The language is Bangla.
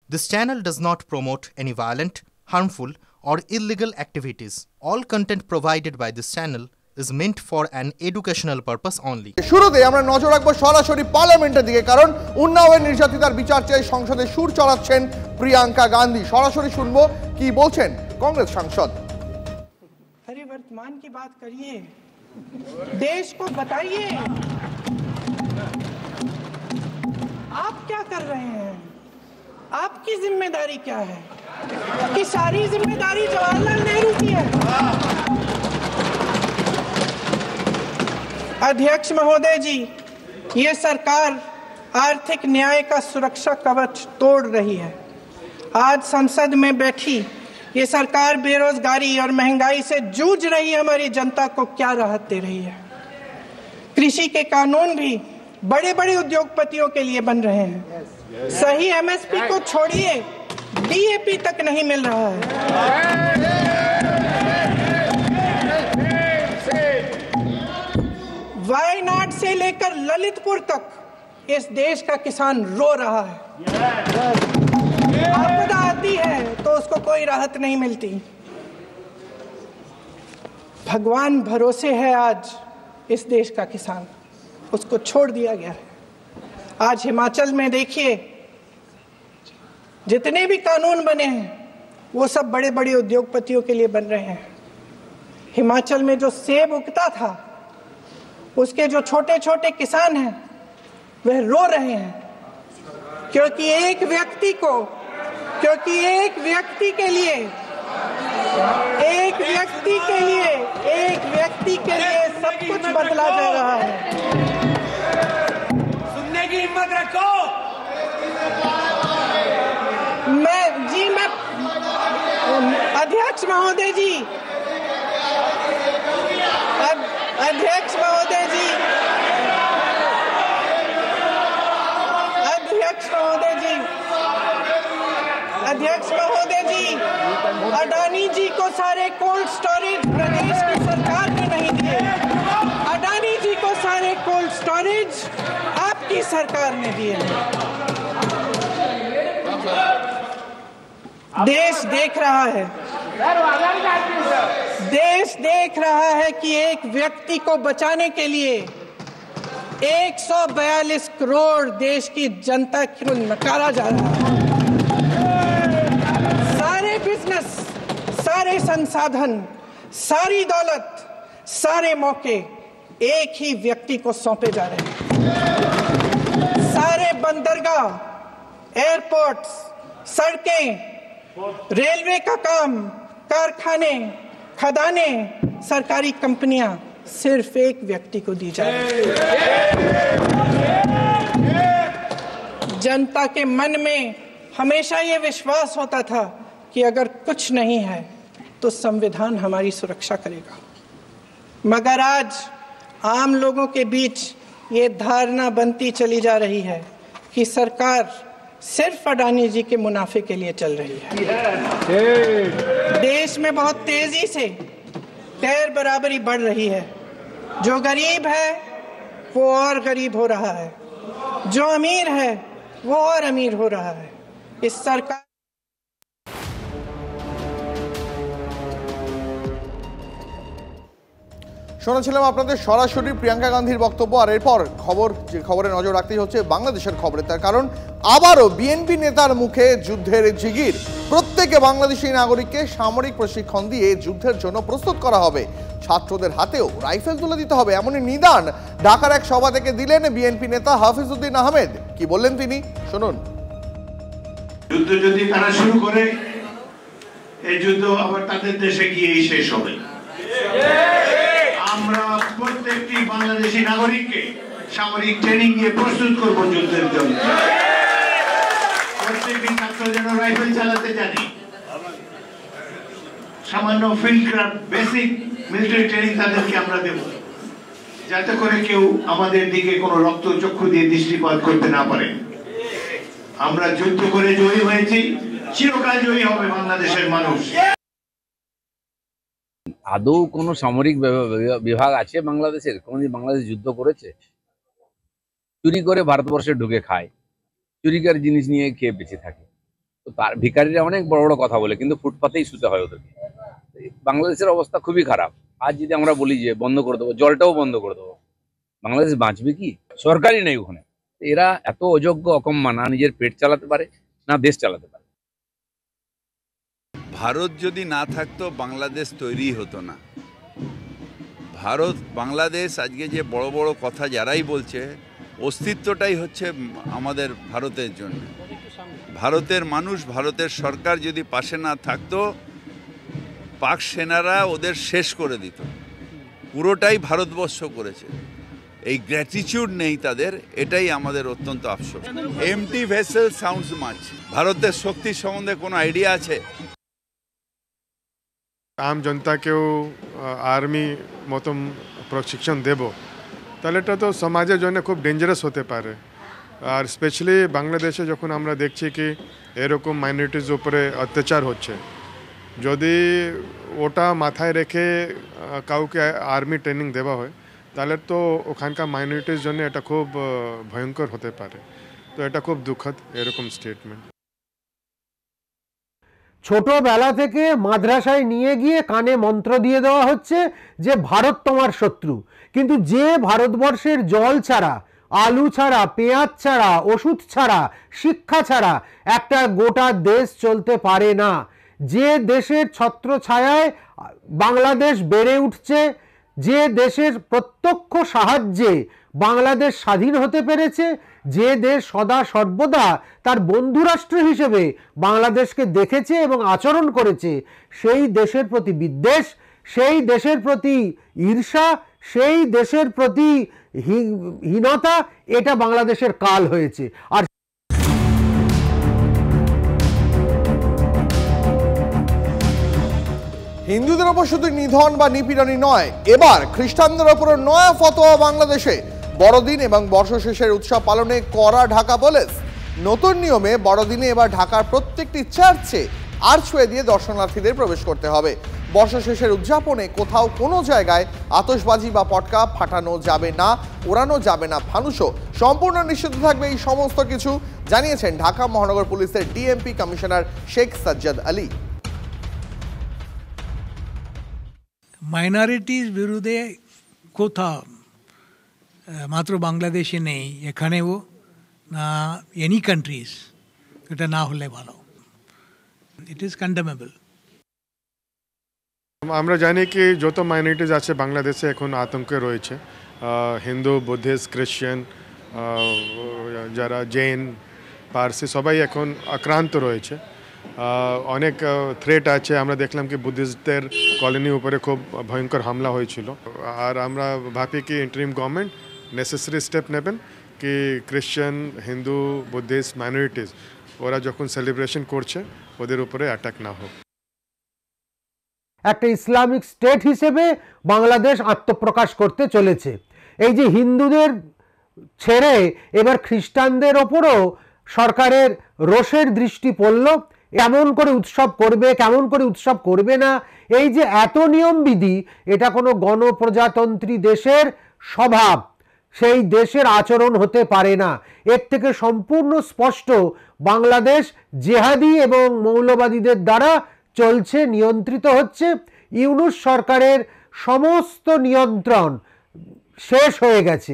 This channel does not promote any violent, harmful, or illegal activities. All content provided by this channel is meant for an educational purpose only. শুরুতে আমরা নজর রাখবো সরাসরি পার্লামেন্টের দিকে, কারণ উন্নাওয়ের নির্যাতিতার বিচার চেয়ে সংসদে সুর চড়াচ্ছেন প্রিয়াঙ্কা গান্ধী। সরাসরি শুনবো কি বলছেন কংগ্রেস সাংসদ। अरे वर्तमान की बात करिए, देश को बताइए आप क्या कर रहे हैं, आपकी जिम्मेदारी क्या है? कि सारी जिम्मेदारी जवाहरलाल नेहरू की है। अध्यक्ष महोदय जी, ये सरकार आर्थिक न्याय का सुरक्षा कवच तोड़ रही है। आज संसद में बैठी ये सरकार बेरोजगारी और महंगाई से जूझ रही हमारी जनता को क्या राहत दे रही है। कृषि के कानून भी बड़े बड़े उद्योगपतियों के लिए बन रहे हैं। सही एमएसपी को छोड़िए, डीएपी तक नहीं मिल रहा है। वायनाड से लेकर ललितपुर तक इस देश का किसान रो रहा है। आपदा आती है तो उसको कोई राहत नहीं मिलती। भगवान भरोसे है आज इस देश का किसान, उसको छोड़ दिया गया है। आज हिमाचल में देखिए, जितने भी कानून बने हैं वो सब बड़े बड़े उद्योगपतियों के लिए बन रहे हैं। हिमाचल में जो सेब उगता था, उसके जो छोटे छोटे किसान हैं वह रो रहे हैं, क्योंकि एक व्यक्ति के लिए सब कुछ बदला जा रहा है। सुनने की हिम्मत रखो। मैं अध्यक्ष महोदय जी, अध्यक्ष महोदय जी, अडानी जी को सारे कोल्ड स्टोरेज प्रदेश की सरकार ने नहीं दिए। अडानी जी को सारे कोल्ड स्टोरेज आपकी सरकार ने दिए। देश देख रहा है कि एक व्यक्ति को बचाने के लिए 142 करोड़ देश की जनता को नकारा जा रहा है। सारे बिजनेस, सारे संसाधन, सारी दौलत, सारे मौके एक ही व्यक्ति को सौंपे जा रहे हैं। सारे बंदरगाह, एयरपोर्ट्स, सड़कें, रेलवे का काम, कारखाने, खदानें, सरकारी कंपनियां सिर्फ एक व्यक्ति को दी जा रही है। जनता के मन में हमेशा ये विश्वास होता था कि अगर कुछ नहीं है तो संविधान हमारी सुरक्षा करेगा, मगर आज आम लोगों के बीच ये धारणा बनती चली जा रही है कि सरकार सिर्फ अडानी जी के मुनाफे के लिए चल रही है। देश में बहुत तेजी से गैर बराबरी बढ़ रही है। जो गरीब है वो और गरीब हो रहा है, जो अमीर है वो और अमीर हो रहा है। इस सरकार শোনাছিলাম আপনাদের সরাসরি প্রিয়াঙ্কা গান্ধীর বক্তব্য। আর এরপর খবরে নজর রাখতেই হচ্ছে বাংলাদেশের খবরে, তার কারণ আবারও বিএনপি নেতার মুখে যুদ্ধের জিগির। প্রত্যেকে বাংলাদেশি নাগরিককে সামরিক প্রশিক্ষণ দিয়ে যুদ্ধের জন্য প্রস্তুত করা হবে, ছাত্রদের হাতেও রাইফেল তুলে দিতে হবে, এমনই নিদান ঢাকার এক সভা থেকে দিলেন বিএনপি নেতা হাফিজ উদ্দিন আহমেদ। কি বললেন তিনি, শুনুন। যুদ্ধ যদি তারা শুরু করে, এই যুদ্ধ আবার তাদের দেশে গিয়েই শেষ হবে। আমরা প্রত্যেকটি বাংলাদেশি নাগরিককে সামরিক ট্রেনিং দিয়ে প্রস্তুত করব যুদ্ধের জন্য। প্রত্যেকটি ছাত্র যেন রাইফেল চালাতে জানে, সামান্য field craft basic military training তাদেরকে আমরা দেব, যাতে করে কেউ আমাদের দিকে কোনো রক্ত চক্ষু দিয়ে দৃষ্টিপাত করতে না পারে। আমরা যুদ্ধ করে জয়ী হয়েছি, চিরকাল জয়ী হবে বাংলাদেশের মানুষ। আদৌ কোনো সামরিক বিভাগ আছে বাংলাদেশের? কোনদিন বাংলাদেশ যুদ্ধ করেছে? চুরি করে ভারতবর্ষে ঢুকে খায়, চুরিকার জিনিস নিয়ে খেয়ে বেঁচে থাকে। তো তার ভিখারিরা অনেক বড় বড় কথা বলে, কিন্তু ফুটপাতেই শুতে হয় ওদেরকে। বাংলাদেশের অবস্থা খুবই খারাপ। আজ যদি আমরা বলি যে বন্ধ করে দেবো, জলটাও বন্ধ করে দেবো, বাংলাদেশ বাঁচবে কি? সরকারই নেই ওখানে। এরা এত অযোগ্য অকম্মা, না নিজের পেট চালাতে পারে না দেশ চালাতে পারে। ভারত যদি না থাকতো বাংলাদেশ তৈরি হতো না। ভারত বাংলাদেশ আজকে যে বড় বড় কথা যারাই বলছে, অস্তিত্বটাই হচ্ছে আমাদের ভারতের জন্য। ভারতের মানুষ, ভারতের সরকার যদি পাশে না থাকতো, পাক সেনারা ওদের শেষ করে দিত। পুরোটাই ভারতবর্ষ করেছে। এই গ্র্যাটিটিউড নেই তাদের, এটাই আমাদের অত্যন্ত আফসোস। MT vessel sounds much. ভারতের শক্তি সম্বন্ধে কোনো আইডিয়া আছে? আম জনতাকেও আর্মি মতন প্রশিক্ষণ দেব, তাহলে এটা তো সমাজের জন্য খুব ডেঞ্জারাস হতে পারে। আর স্পেশালি বাংলাদেশে যখন আমরা দেখছি কি এরকম মাইনরিটিজ উপরে অত্যাচার হচ্ছে, যদি ওটা মাথায় রেখে কাউকে আর্মি ট্রেনিং দেওয়া হয়, তাহলে তো ওখানকার মাইনরিটির জন্য এটা খুব ভয়ঙ্কর হতে পারে। তো এটা খুব দুঃখদ এরকম স্টেটমেন্ট। ছোটবেলা থেকে মাদ্রাসায় নিয়ে গিয়ে কানে মন্ত্র দিয়ে দেওয়া হচ্ছে যে ভারত তোমার শত্রু, কিন্তু যে ভারতবর্ষের জল ছাড়া, আলু ছাড়া, পেঁয়াজ ছাড়া, ওষুধ ছাড়া, শিক্ষা ছাড়া একটা গোটা দেশ চলতে পারে না, যে দেশের ছত্রছায়ায় বাংলাদেশ বেড়ে উঠছে, যে দেশের প্রত্যক্ষ সাহায্যে বাংলাদেশ স্বাধীন হতে পেরেছে, যে দেশ সদা সর্বদা তার বন্ধুরাষ্ট্র হিসেবে বাংলাদেশকে দেখেছে এবং আচরণ করেছে, সেই দেশের প্রতি বিদ্বেষ, সেই দেশের প্রতি ঈর্ষা, সেই দেশের প্রতি হীনতা, এটা বাংলাদেশের কাল হয়েছে। আর হিন্দুদের ওপর শুধু নিধন বা নিপীড়নই নয়, এবার খ্রিস্টানদের ওপর নয়া ফতোয়া বাংলাদেশে। বড়দিন এবং বর্ষশেষের উৎসব পালনে কড়া ঢাকা পুলিশ। নতুন নিয়মে বড়দিনে এবার ঢাকার প্রত্যেকটি চার্চে আর্চওয়ে দিয়ে দর্শনার্থীদের প্রবেশ করতে হবে। বর্ষশেষের উদযাপনে কোথাও কোনো জায়গায় আতশবাজি বা পটকা ফাটানো যাবে না, ওড়ানো যাবে না ফানুসও। সম্পূর্ণ নিষিদ্ধ থাকবে এই সমস্ত কিছু, জানিয়েছেন ঢাকা মহানগর পুলিশের DMP commissioner Sheikh Sajjad Ali. Minorities বিরুদ্ধে কোথাও, মাত্র বাংলাদেশে নেই, এখানেও না, এনি কান্ট্রিজ, এটা না হলে ভালো। It is condemnable. আমরা জানি কি যত মাইনরিটিজ আছে বাংলাদেশে এখন আতঙ্কে রয়েছে। হিন্দু, বুদ্ধিস্ট, খ্রিশ্চান, যারা জৈন, পার্সি, সবাই এখন আক্রান্ত রয়েছে। অনেক থ্রেট আছে। আমরা দেখলাম কি বুদ্ধিস্টদের কলোনি উপরে খুব ভয়ঙ্কর হামলা হয়েছিল। আর আমরা ভাবি কি ইন্টারিম গভর্নমেন্ট নেসেসারি স্টেপ নেবেন কি খ্রিশ্চান, হিন্দু, বুদ্ধিস্ট মাইনরিটিস ওরা যখন সেলিব্রেশন করছে ওদের উপরে অ্যাটাক না হোক। একটা ইসলামিক স্টেট হিসেবে বাংলাদেশ আত্মপ্রকাশ করতে চলেছে। এই যে হিন্দুদের ছেড়ে এবার খ্রিস্টানদের ওপরও সরকারের রোষের দৃষ্টি পড়ল, কেমন করে উৎসব করবে, কেমন করে উৎসব করবে না, এই যে এত নিয়মবিধি, এটা কোনো গণপ্রজাতন্ত্রী দেশের স্বভাব, সেই দেশের আচরণ হতে পারে না। এর থেকে সম্পূর্ণ স্পষ্ট বাংলাদেশ জেহাদি এবং মৌলবাদীদের দ্বারা চলছে, নিয়ন্ত্রিত হচ্ছে। ইউনূস সরকারের সমস্ত নিয়ন্ত্রণ শেষ হয়ে গেছে।